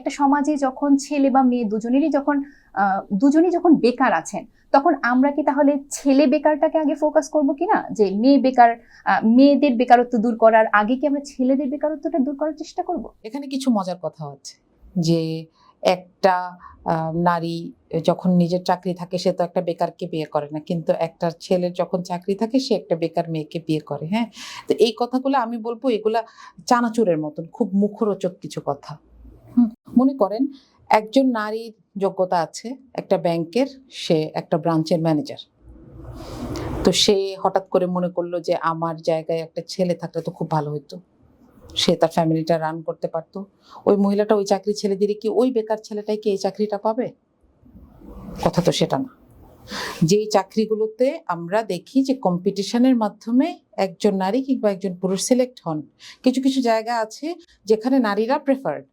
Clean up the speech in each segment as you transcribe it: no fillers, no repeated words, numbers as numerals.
একটা সমাজে যখন ছেলে বা মেয়ে দুজনেরই যখন বেকার আছেন, তখন আমরা কি তাহলে ছেলে বেকারটাকে আগে ফোকাস করব কিনা, যে মেয়েদের বেকারত্ব দূর করার আগে কি আমরা ছেলেদের বেকারত্বটা দূর করার চেষ্টা করব? এখানে কিছু মজার কথা আছে যে একটা নারী যখন নিজের চাকরি থাকে সে তো একটা বেকারকে বিয়ে করে না, কিন্তু একটা ছেলের যখন চাকরি থাকে সে একটা বেকার মেয়েকে বিয়ে করে। হ্যাঁ, তো এই কথাগুলো আমি বলবো এগুলা চানাচুরের মতন, খুব মুখরোচক কিছু কথা। মনে করেন একজন নারীর যোগ্যতা আছে একটা ব্যাংকের, সে একটা ব্রাঞ্চের ম্যানেজার। তো সে হঠাৎ করে মনে করলো যে আমার জায়গায় একটা ছেলে থাকলে তো খুব ভালো হতো, সে তার ফ্যামিলিটা রান করতে পারতো। ওই মহিলাটা ওই চাকরি ছেড়ে দিলে কি ওই বেকার ছেলেটাই কি এই চাকরিটা পাবে? কথা তো সেটা না। যেই চাকরিগুলোতে আমরা দেখি যে কম্পিটিশনের মাধ্যমে একজন নারী কিংবা একজন পুরুষ সিলেক্ট হন, কিছু কিছু জায়গা আছে যেখানে নারীরা প্রেফার্ড।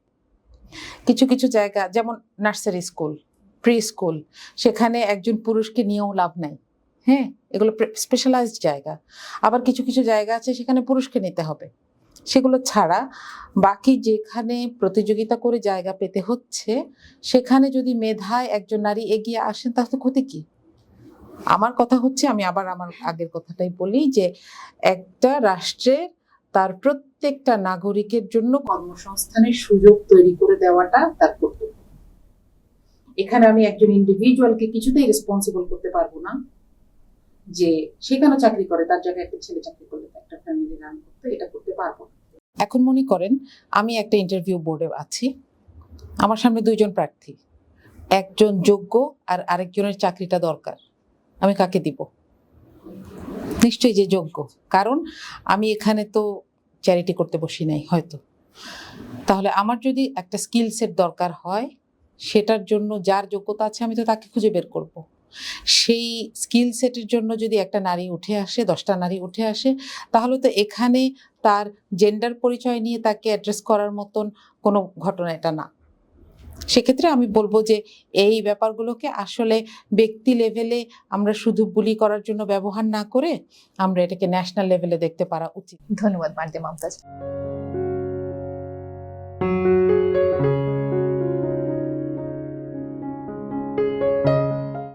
কিছু কিছু জায়গা যেমন নার্সারি স্কুল, প্রি স্কুল, সেখানে একজন পুরুষকে নিয়েও লাভ নাই। হ্যাঁ, এগুলো স্পেশালাইজড জায়গা। আবার কিছু কিছু জায়গা আছে সেখানে পুরুষকে নিতে হবে। সেগুলো ছাড়া বাকি যেখানে প্রতিযোগিতা করে জায়গা পেতে হচ্ছে, সেখানে যদি মেধায় একজন নারী এগিয়ে আসেন তাহলে ক্ষতি কি? আমার কথা হচ্ছে, আমি আবার আমার আগের কথাটাই বলি যে একটা রাষ্ট্রের তার প্রত্যেকটা নাগরিকের জন্য কর্মসংস্থানের সুযোগ তৈরি করে দেওয়াটা তার কর্তব্য। এখানে আমি একজন ইন্ডিভিজুয়ালকে কিছুতেই রেসপন্সিবল করতে পারবো না যে সে কেন চাকরি করে, তার জায়গায় একটা ছেলে চাকরি করলে একটা ফ্যামিলি রান করতে, এটা করতে পারবো না। এখন মনে করেন আমি একটা ইন্টারভিউ বোর্ডে আছি, আমার সামনে দুইজন প্রার্থী, একজন যোগ্য আর আরেকজনের চাকরিটা দরকার, আমি কাকে দিব? নিশ্চয়ই যে যোগ্য, কারণ আমি এখানে তো চ্যারিটি করতে বসি নাই হয়তো। তাহলে আমার যদি একটা স্কিল সেট দরকার হয়, সেটার জন্য যার যোগ্যতা আছে আমি তো তাকে খুঁজে বের করব। সেই স্কিল সেটের জন্য যদি একটা নারী উঠে আসে, 10টা নারী উঠে আসে, তাহলে তো এখানে তার জেন্ডার পরিচয় নিয়ে তাকে অ্যাড্রেস করার মতন কোনো ঘটনা এটা না। সেক্ষেত্রে আমি বলবো যে এই ব্যাপারগুলোকে আসলে ব্যক্তি লেভেলে আমরা শুধু বুলি করার জন্য ব্যবহার না করে আমরা এটাকে ন্যাশনাল লেভেলে দেখতে পারা উচিত। ধন্যবাদ মার্জিয়া মমতাজ।